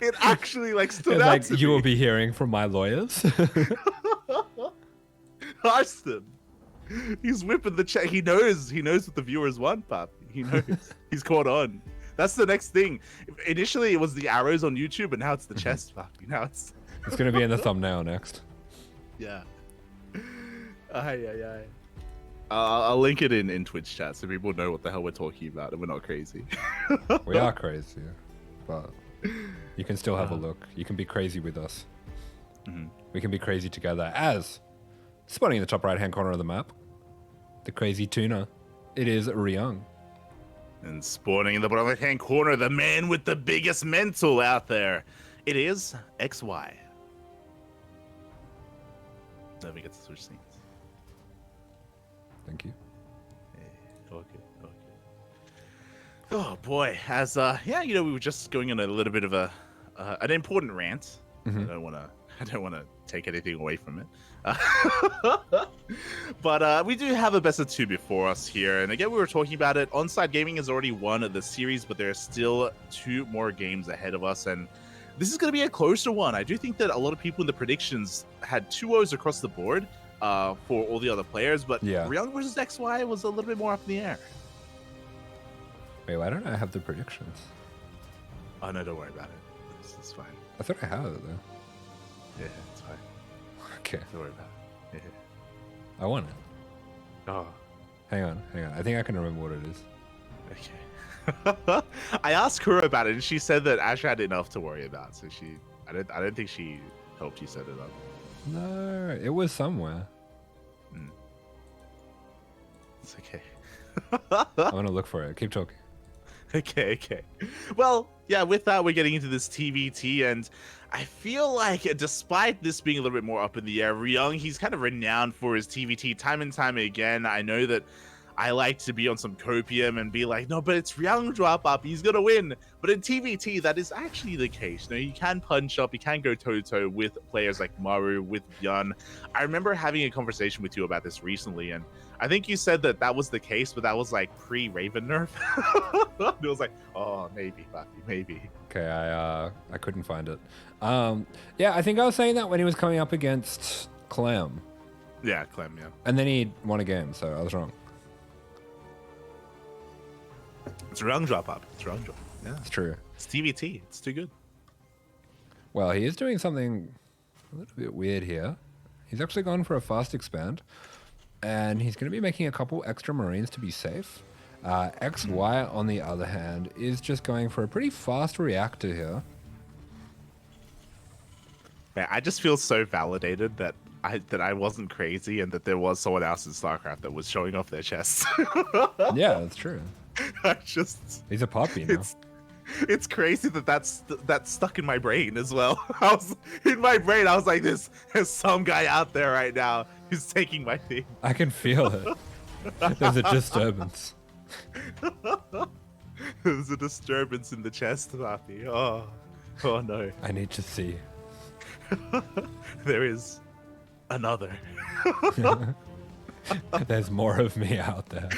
It actually like stood out like, to you me. will be hearing from my lawyers. Austin. He's whipping the check. He knows what the viewers want, Pap. He knows. He's caught on. That's the next thing. Initially, it was the arrows on YouTube, and now it's the chest, Pap. Now it's going to be in the thumbnail next. Yeah. I'll link it in Twitch chat so people know what the hell we're talking about and we're not crazy. We are crazy, but you can still have a look. You can be crazy with us. We can be crazy together. As spawning in the top right-hand corner of the map, the crazy tuna, it is Ryung. And spawning in the bottom right-hand corner, the man with the biggest mental out there, it is XY. Then we get to switch scenes. Thank you. Okay. Oh boy, as we were just going on a little bit of an important rant. I don't want to take anything away from it. But we do have a best of two before us here, and again we were talking about it. Onsyde Gaming has already won the series, but there are still 2 more games ahead of us, and this is going to be a closer one. I do think that a lot of people in the predictions had 2-0s across the board for all the other players, but Ryung versus XY was a little bit more up in the air. Wait, why don't I have the predictions? Oh no, don't worry about it. It's fine. I thought I had it though. Yeah, it's fine. Okay. Don't worry about it. I want it. Oh. Hang on. I think I can remember what it is. Okay. I asked Kura about it, and she said that Asher had enough to worry about. So I don't think she helped you set it up. No, it was somewhere. It's okay. I'm gonna look for it. Keep talking. Okay. Well, yeah, with that, we're getting into this TVT, and I feel like despite this being a little bit more up in the air, Ryung, he's kind of renowned for his TVT time and time again. I know that I like to be on some copium and be like, no, but it's Ryung drop up, he's gonna win. But in TVT, that is actually the case. You know, you can punch up, you can go toe-to-toe with players like Maru, with Yun. I remember having a conversation with you about this recently, and I think you said that was the case, but that was like pre-Raven nerf. It was like, oh, maybe, maybe. Okay, I couldn't find it. Yeah, I think I was saying that when he was coming up against Clem. Yeah, Clem, yeah. And then he won a game, so I was wrong. It's Ryung drop up. It's Ryung drop. Yeah, it's true. It's TVT. It's too good. Well, he is doing something a little bit weird here. He's actually gone for a fast expand, and he's going to be making a couple extra Marines to be safe. XY, on the other hand, is just going for a pretty fast reactor here. Man, I just feel so validated that I wasn't crazy and that there was someone else in StarCraft that was showing off their chests. Yeah, that's true. He's a puppy now. It's crazy that's stuck in my brain as well. In my brain, I was like, there's some guy out there right now who's taking my thing. I can feel it. There's a disturbance. There's a disturbance in the chest, Papi. Oh no. I need to see. There is another. There's more of me out there.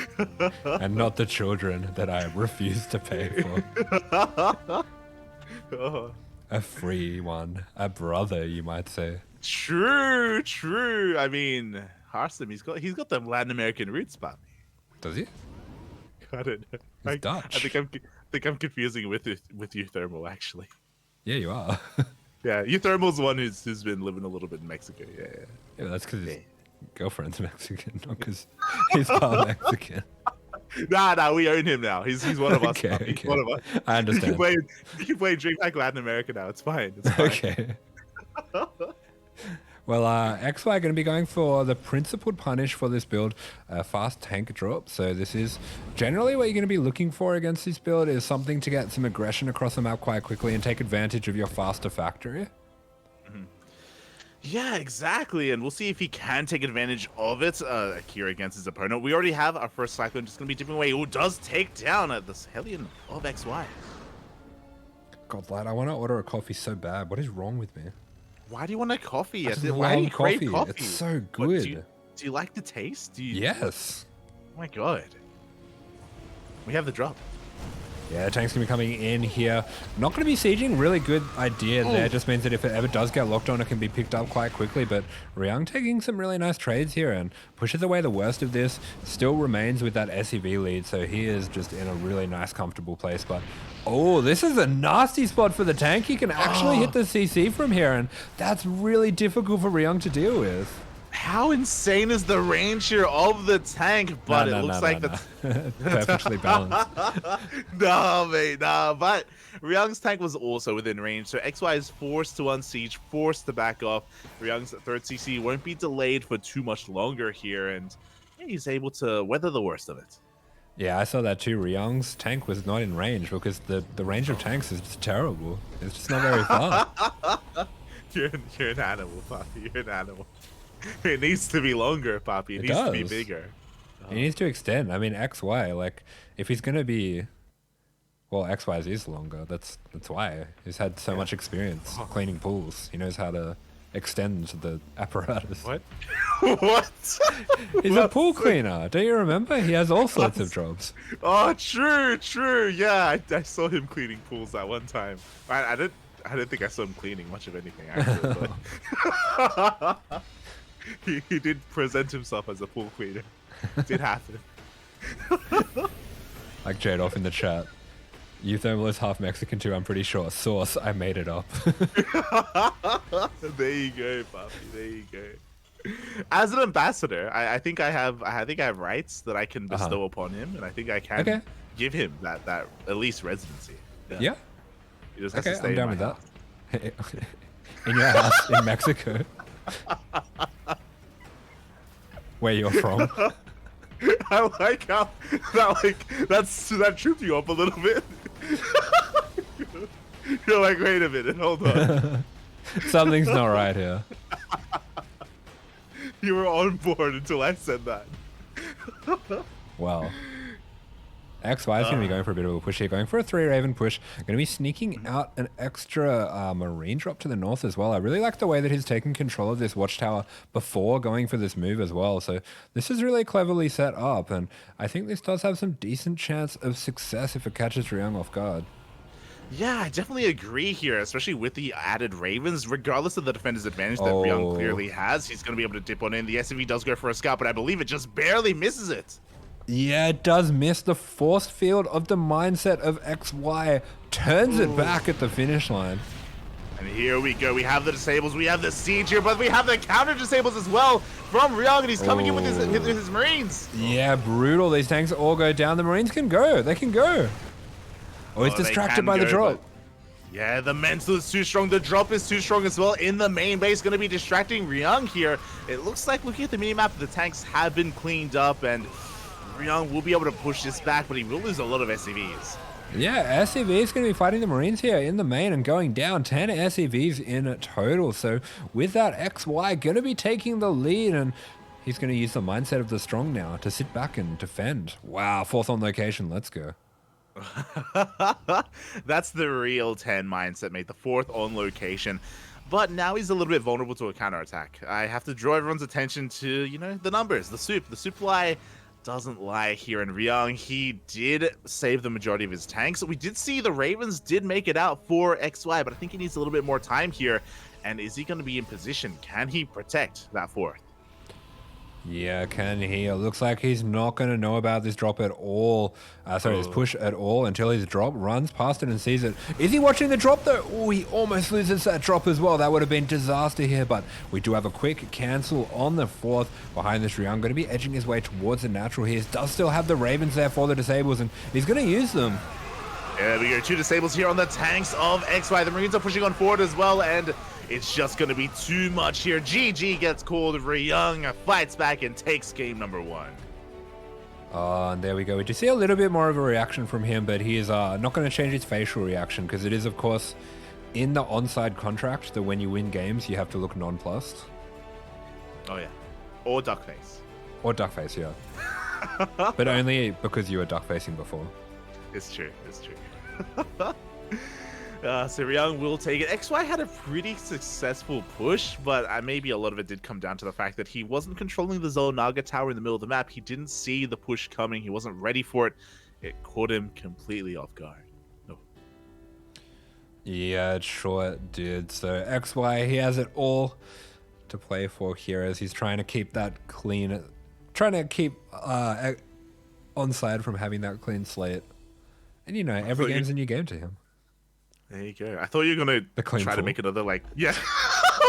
And not the children that I refuse to pay for. A free one. A brother, you might say. True. I mean, Harsem, he's got them Latin American roots, Papi. Does he? I don't know. He's Dutch. I think I'm confusing with Euthermal, actually. Yeah, you are. Yeah, Euthermal's the one who's been living a little bit in Mexico. Yeah, that's because his girlfriend's Mexican, not because he's part Mexican. Nah, we own him now. He's one of us. Okay. One of us. I understand. You can play Drink Like Latin America now. It's fine. Okay. Well, XY going to be going for the principled punish for this build, fast tank drop. So this is generally what you're going to be looking for against this build, is something to get some aggression across the map quite quickly and take advantage of your faster factory. Yeah, exactly. And we'll see if he can take advantage of it here against his opponent. We already have our first Cyclone just going to be dipping away, who does take down this Hellion of XY. God, lad, I want to order a coffee so bad. What is wrong with me? Why do you want a coffee? Why do you crave coffee? It's so good. What, do you like the taste? Yes. Oh my god. We have the drop. Yeah, tank's going to be coming in here. Not going to be sieging. Really good idea there. Just means that if it ever does get locked on, it can be picked up quite quickly. But Ryung taking some really nice trades here and pushes away the worst of this. Still remains with that SEV lead. So he is just in a really nice, comfortable place. But oh, this is a nasty spot for the tank. He can actually hit the CC from here. And that's really difficult for Ryung to deal with. How insane is the range here of the tank? But it looks like that's perfectly balanced. No, mate, nah. But Ryung's tank was also within range, so XY is forced to unsiege, forced to back off. Ryung's third CC won't be delayed for too much longer here, and he's able to weather the worst of it. Yeah, I saw that too. Ryung's tank was not in range because the range of tanks is just terrible. It's just not very far. You're an animal, Papi. You're an animal. It needs to be longer, Papi. It needs to be bigger. He needs to extend. I mean, XY, like, if he's going to be... Well, XY is longer. That's why. He's had so much experience cleaning pools. He knows how to extend the apparatus. What? What? He's a pool cleaner. Don't you remember? He has all sorts of jobs. Oh, true. Yeah, I saw him cleaning pools that one time. I didn't think I saw him cleaning much of anything, actually. But... He did present himself as a pool cleaner. It did happen. Like Jade off in the chat. Euthermal is half Mexican too, I'm pretty sure. Source, I made it up. There you go, Papi. There you go. As an ambassador, I think I have rights that I can bestow upon him, and I think I can give him that at least residency. Yeah. He just has to stay I'm down in my with that. In your house in Mexico. Where you're from. I like how that tripped you up a little bit. You're like, wait a minute, hold on. Something's not right here. You were on board until I said that. Well, XY is going to be going for a bit of a push here, going for a 3 Raven push. Going to be sneaking out an extra Marine drop to the north as well. I really like the way that he's taken control of this watchtower before going for this move as well. So this is really cleverly set up, and I think this does have some decent chance of success if it catches Ryung off guard. Yeah, I definitely agree here, especially with the added Ravens. Regardless of the defender's advantage that Ryung clearly has, he's going to be able to dip on in. The SUV does go for a scout, but I believe it just barely misses it. Yeah, it does miss. The force field of the mindset of XY turns it back at the finish line. And here we go. We have the disables, we have the siege here, but we have the counter disables as well from Ryung, and he's coming in with his Marines. Yeah, brutal. These tanks all go down. The Marines can go. They can go. Oh, he's distracted by the drop. Yeah, the mental is too strong. The drop is too strong as well. In the main base, going to be distracting Ryung here. It looks like, looking at the minimap, the tanks have been cleaned up, and Ryung will be able to push this back, but he will lose a lot of SCVs. Yeah, SCV is going to be fighting the Marines here in the main and going down 10 SCVs in total. So with that, XY going to be taking the lead, and he's going to use the mindset of the strong now to sit back and defend. Wow, 4th on location. Let's go. That's the real 10 mindset, mate. The 4th on location. But now he's a little bit vulnerable to a counterattack. I have to draw everyone's attention to, you know, the numbers, the soup. The soup lie doesn't lie here in Ryung. He did save the majority of his tanks. We did see the Ravens did make it out for XY, but I think he needs a little bit more time here. And is he going to be in position? Can he protect that 4th? Yeah, can he? It looks like he's not going to know about this drop at all. This push at all until his drop runs past it and sees it. Is he watching the drop though? Oh, he almost loses that drop as well. That would have been disaster here, but we do have a quick cancel on the 4th behind this Ryung. Going to be edging his way towards the natural here. Does still have the Ravens there for the disables, and he's going to use them. Yeah, we got 2 disables here on the tanks of XY. The Marines are pushing on forward as well, and it's just going to be too much here. GG gets called. Ryung fights back and takes game number 1. And there we go. We do see a little bit more of a reaction from him, but he is not going to change his facial reaction because it is, of course, in the Onsyde contract that when you win games, you have to look nonplussed. Oh, yeah. Or duckface. Or duckface, yeah. But only because you were duck-facing before. It's true. It's true. So Ryung will take it. XY had a pretty successful push, but maybe a lot of it did come down to the fact that he wasn't controlling the Zolnaga tower in the middle of the map. He didn't see the push coming. He wasn't ready for it. It caught him completely off guard. No. Yeah, it sure did. So XY, he has it all to play for here as he's trying to keep that clean, trying to keep Onsyde from having that clean slate. And you know, every game's a new game to him. There you go. I thought you were going to try to make another, like, yeah,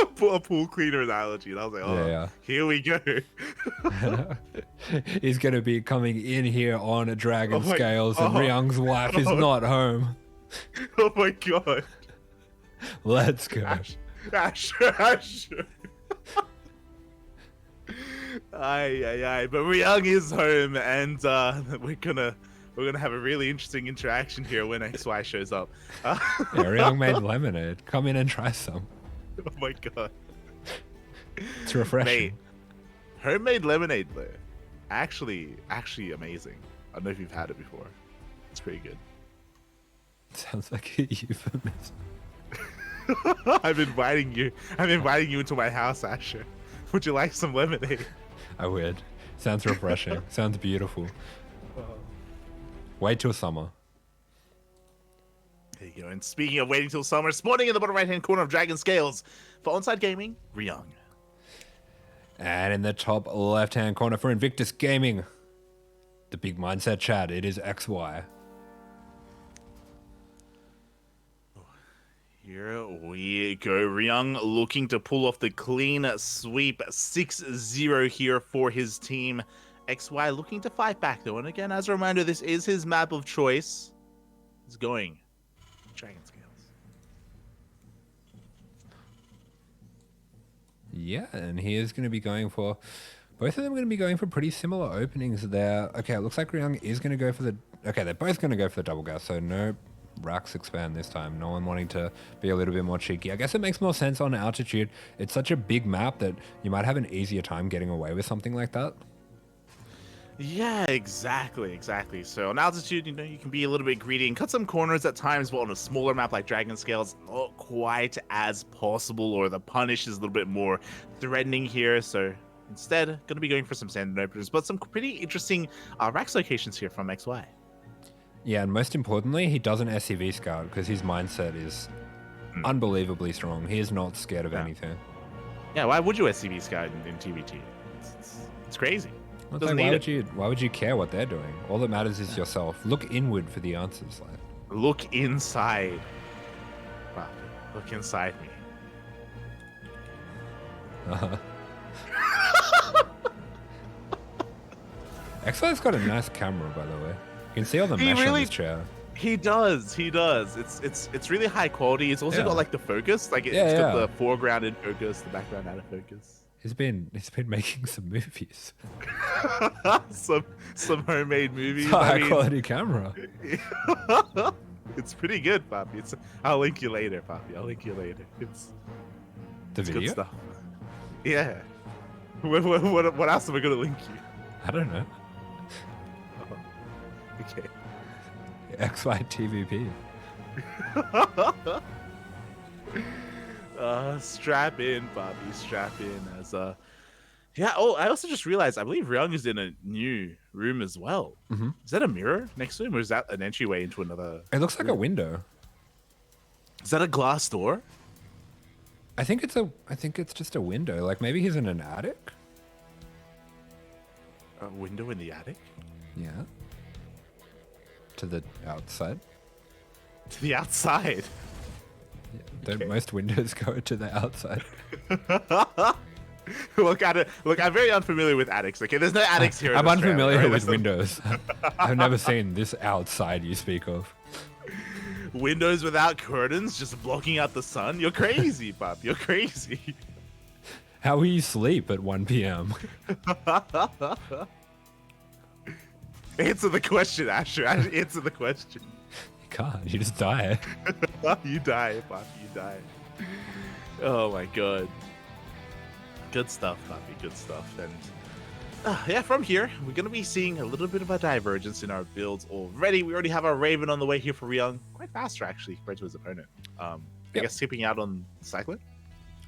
a pool cleaner analogy. And I was like, oh, yeah. Here we go. He's going to be coming in here on a dragon scales, and Ryung's wife is not home. Oh my god. Let's go. Asher. Aye. But Ryung is home, and we're gonna have a really interesting interaction here when XY shows up. Yeah, Ryung made lemonade. Come in and try some. Oh my god. It's refreshing. Mate, homemade lemonade though. Actually amazing. I don't know if you've had it before. It's pretty good. Sounds like a euphemism. I'm inviting you into my house, Asher. Would you like some lemonade? I would. Sounds refreshing. Sounds beautiful. Wait till summer. There you go. And speaking of waiting till summer, spawning in the bottom right-hand corner of Dragon Scales for Onsyde Gaming, Ryung. And in the top left-hand corner for Invictus Gaming, the big mindset chat, it is XY. Here we go. Ryung looking to pull off the clean sweep 6-0 here for his team. XY looking to fight back though, and again, as a reminder, this is his map of choice. He's going Dragon Scales. Yeah, and he is going to be going for... Both of them are going to be going for pretty similar openings there. Okay, it looks like Ryung is going to go for the... Okay, they're both going to go for the double gas, so no racks expand this time. No one wanting to be a little bit more cheeky. I guess it makes more sense on altitude. It's such a big map that you might have an easier time getting away with something like that. Yeah, exactly. So on altitude, you know, you can be a little bit greedy and cut some corners at times, but on a smaller map like Dragon Scales, not quite as possible, or the punish is a little bit more threatening here. So instead, going to be going for some standard openers, but some pretty interesting racks locations here from XY. Yeah, and most importantly, he doesn't SCV scout because his mindset is unbelievably strong. He is not scared of anything. Yeah, why would you SCV scout in TVT? It's crazy. Like, why would you care what they're doing? All that matters is yourself. Look inward for the answers. Look inside. Wow. Look inside me. Uh-huh. XY's got a nice camera, by the way. You can see all the mesh on his chair. He does. It's really high quality. It's also got like the focus. Like it's got the foreground in focus, the background out of focus. He's been making some movies. some homemade movies. High quality camera. It's pretty good, Poppy. I'll link you later, Poppy. I'll link you later. It's video. Good stuff. Yeah. What else am I gonna link you? I don't know. Oh, okay. XY TVP. Strap in, Bobby. Strap in as yeah. Oh, I also just realized I believe Ryung is in a new room as well. Mm-hmm. Is that a mirror next to him, or is that an entryway into another? It looks like a window. Is that a glass door? I think it's just a window. Like maybe he's in an attic. A window in the attic? Yeah. To the outside. To the outside. Yeah. Don't most windows go to the outside? Look, I'm very unfamiliar with attics. Okay, there's no attics here. I'm unfamiliar right? with windows. I've never seen this outside you speak of. Windows without curtains, just blocking out the sun. You're crazy, Pop. You're crazy. How will you sleep at 1 p.m.? Answer the question, Asher. Answer the question. You can't. You just die. You die, Pop. You die. Oh my god. Good stuff, Poppy. Good stuff. And yeah, from here, we're going to be seeing a little bit of a divergence in our builds already. We already have our Raven on the way here for Ryung. Quite faster, actually, compared to his opponent. I guess skipping out on Cyclone?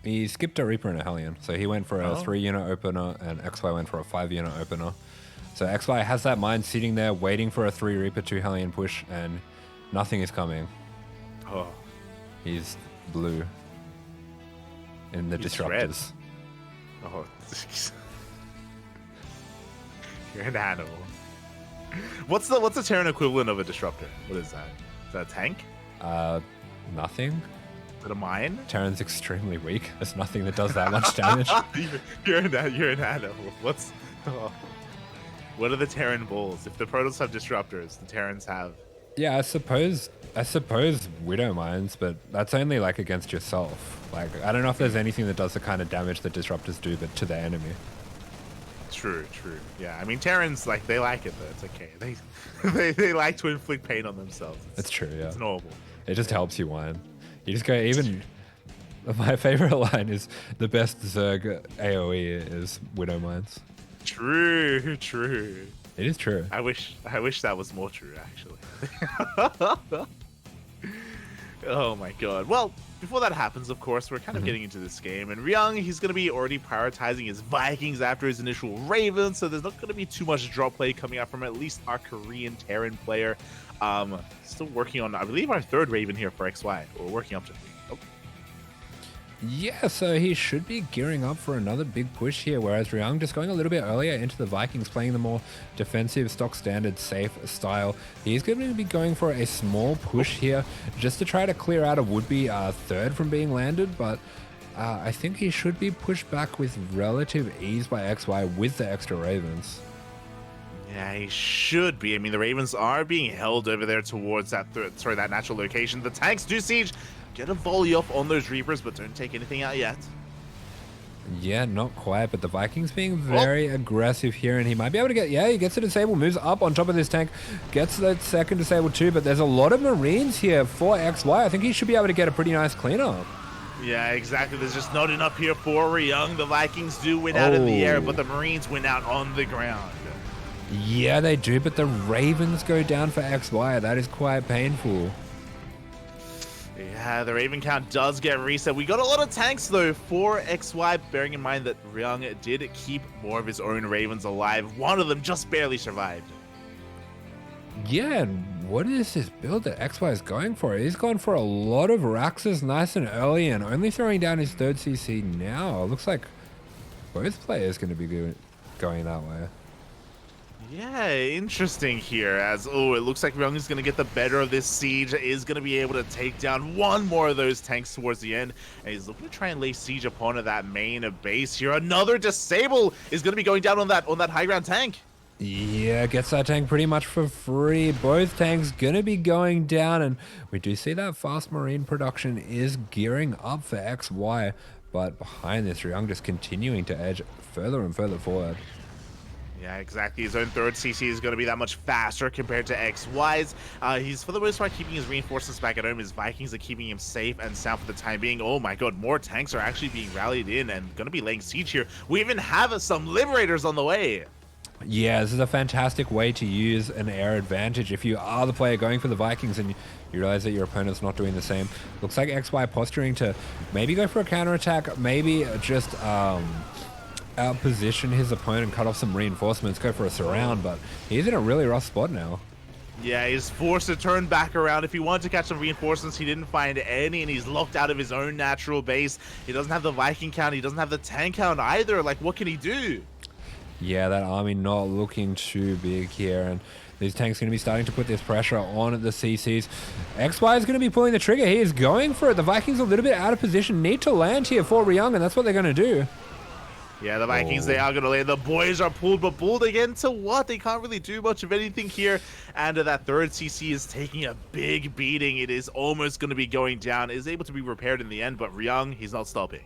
He skipped a Reaper and a Hellion. So he went for a 3-unit opener, and XY went for a 5-unit opener. So XY has that mine sitting there waiting for a 3 Reaper, 2 Hellion push, and nothing is coming. Oh. He's blue in the disruptors. Red. Oh, you're an animal. What's the Terran equivalent of a disruptor? What is that? Is that a tank? Nothing. Is it a mine? Terran's extremely weak. There's nothing that does that much damage. You're an animal. What are the Terran bulls? If the Protoss have disruptors, the Terrans have. Yeah, I suppose Widow Mines, but that's only like against yourself. Like, I don't know if there's anything that does the kind of damage that disruptors do, but to the enemy. True. Yeah, I mean, Terrans, like, they like it, though. It's okay. They like to inflict pain on themselves. It's true, yeah. It's normal. It just helps you win. You just go even... My favorite line is, the best Zerg AoE is Widow Mines. True. It is true. I wish that was more true, actually. Oh my god. Well, before that happens, of course, we're kind of getting into this game, and Ryung, he's going to be already prioritizing his Vikings after his initial Raven, so there's not going to be too much drop play coming out from at least our Korean Terran player. Still working on, I believe, our 3rd Raven here for XY. We're working up to 3. Oh. Yeah, so he should be gearing up for another big push here, whereas Ryung just going a little bit earlier into the Vikings, playing the more defensive, stock standard, safe style. He's going to be going for a small push here just to try to clear out a would-be 3rd from being landed, but I think he should be pushed back with relative ease by XY with the extra Ravens. Yeah, he should be. I mean, the Ravens are being held over there towards that that natural location. The tanks do siege. Get a volley off on those Reapers, but don't take anything out yet. Yeah, not quite, but the Vikings being very aggressive here, and he might be able to get... Yeah, he gets a disable, moves up on top of this tank, gets the 2nd disable too, but there's a lot of Marines here for XY. I think he should be able to get a pretty nice cleanup. Yeah, exactly. There's just not enough here for Ryung. The Vikings do win out in the air, but the Marines win out on the ground. Yeah, they do, but the Ravens go down for XY. That is quite painful. Yeah, the Raven count does get reset. We got a lot of tanks, though, for XY, bearing in mind that Ryung did keep more of his own Ravens alive. One of them just barely survived. Yeah, and what is this build that XY is going for? He's gone for a lot of Raxes nice and early and only throwing down his 3rd CC now. Looks like both players going to be going that way. Yeah, interesting here as, oh, it looks like Ryung is going to get the better of this siege, is going to be able to take down one more of those tanks towards the end, and he's looking to try and lay siege upon that main base here. Another disable is going to be going down on that high ground tank. Yeah, gets that tank pretty much for free. Both tanks gonna be going down, and we do see that fast marine production is gearing up for XY, but behind this, Ryung just continuing to edge further and further forward. Yeah, exactly. His own third CC is going to be that much faster compared to XY's. He's, for the most part, keeping his reinforcements back at home. His Vikings are keeping him safe and sound for the time being. Oh my god, more tanks are actually being rallied in and going to be laying siege here. We even have some Liberators on the way. Yeah, this is a fantastic way to use an air advantage if you are the player going for the Vikings and you realize that your opponent's not doing the same. Looks like XY posturing to maybe go for a counterattack, maybe just outposition his opponent, cut off some reinforcements, go for a surround, but he's in a really rough spot now. Yeah, he's forced to turn back around. If he wanted to catch some reinforcements, he didn't find any, and he's locked out of his own natural base. He doesn't have the Viking count, he doesn't have the tank count either. Like, what can he do? Yeah, that army not looking too big here, and these tanks going to be starting to put this pressure on the CCs. XY is going to be pulling the trigger. He is going for it. The Vikings a little bit out of position, need to land here for Ryung, and that's what they're going to do. Yeah, the Vikings, they are going to land. The boys are pulled, but pulled again to what? They can't really do much of anything here. And that third CC is taking a big beating. It is almost going to be going down. It is able to be repaired in the end, but Ryung, he's not stopping.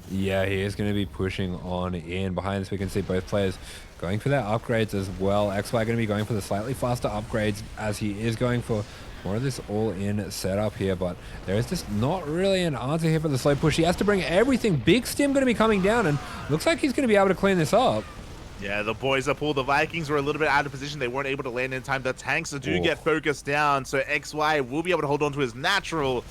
Yeah, he is going to be pushing on in. Behind this, we can see both players going for their upgrades as well. XY going to be going for the slightly faster upgrades as he is going for more of this all-in setup here, but there is just not really an answer here for the slow push. He has to bring everything. Big Stim going to be coming down, and looks like he's going to be able to clean this up. Yeah, the boys are pulled. The Vikings were a little bit out of position. They weren't able to land in time. The tanks do get focused down, so XY will be able to hold on to his natural,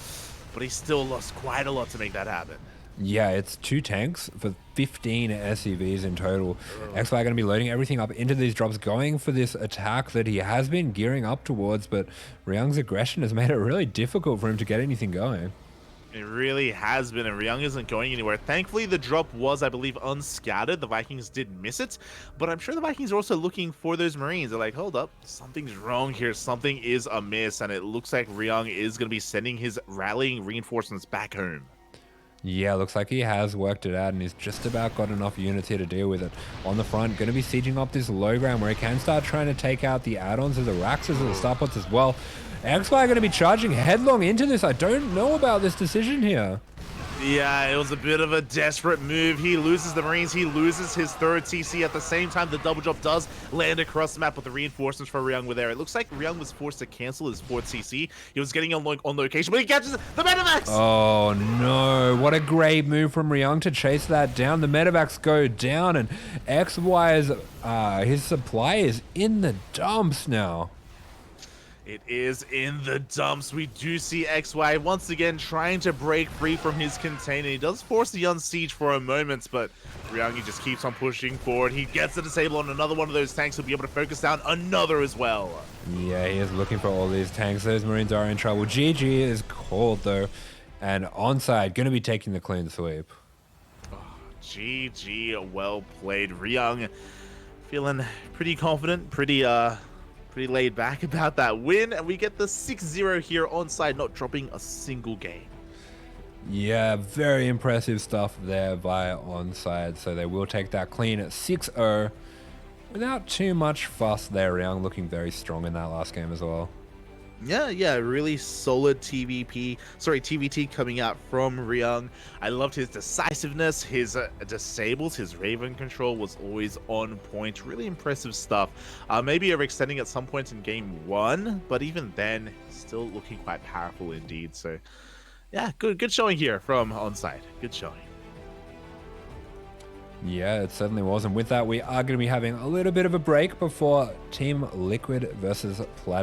but he still lost quite a lot to make that happen. Yeah, it's 2 tanks for 15 SCVs in total. XY going to be loading everything up into these drops, going for this attack that he has been gearing up towards, but Ryung's aggression has made it really difficult for him to get anything going. It really has been, and Ryung isn't going anywhere. Thankfully, the drop was, I believe, unscattered. The Vikings did miss it, but I'm sure the Vikings are also looking for those Marines. They're like, hold up, something's wrong here. Something is amiss, and it looks like Ryung is going to be sending his rallying reinforcements back home. Yeah, looks like he has worked it out, and he's just about got enough units here to deal with it. On the front, going to be sieging up this low ground where he can start trying to take out the add-ons of the Raxes and the Starpots as well. XY going to be charging headlong into this. I don't know about this decision here. Yeah, it was a bit of a desperate move. He loses the Marines. He loses his third CC. At the same time, the double drop does land across the map, but the reinforcements for Ryung were there. It looks like Ryung was forced to cancel his fourth CC. He was getting on location, but he catches the Medivacs! Oh, no. What a great move from Ryung to chase that down. The Medivacs go down, and XY's his supply is in the dumps now. It is in the dumps. We do see XY once again trying to break free from his container. He does force the unsiege for a moment, but Ryung just keeps on pushing forward. He gets the disable on another one of those tanks. He'll be able to focus down another as well. Yeah, he is looking for all these tanks. Those Marines are in trouble. GG is called, though, and Onsyde going to be taking the clean sweep. Oh, GG, well played. Ryung feeling pretty confident, pretty laid back about that win, and we get the 6-0 here Onsyde, not dropping a single game. Yeah, very impressive stuff there by Onsyde, so they will take that clean at 6-0 without too much fuss there. Ryung looking very strong in that last game as well. Yeah, really solid TVT coming out from Ryung. I loved his decisiveness, his disables, his Raven control was always on point. Really impressive stuff. Maybe overextending at some point in game 1, but even then, still looking quite powerful indeed. So, yeah, good showing here from Onsyde. Good showing. Yeah, it certainly was. And with that, we are going to be having a little bit of a break before Team Liquid versus Platinum.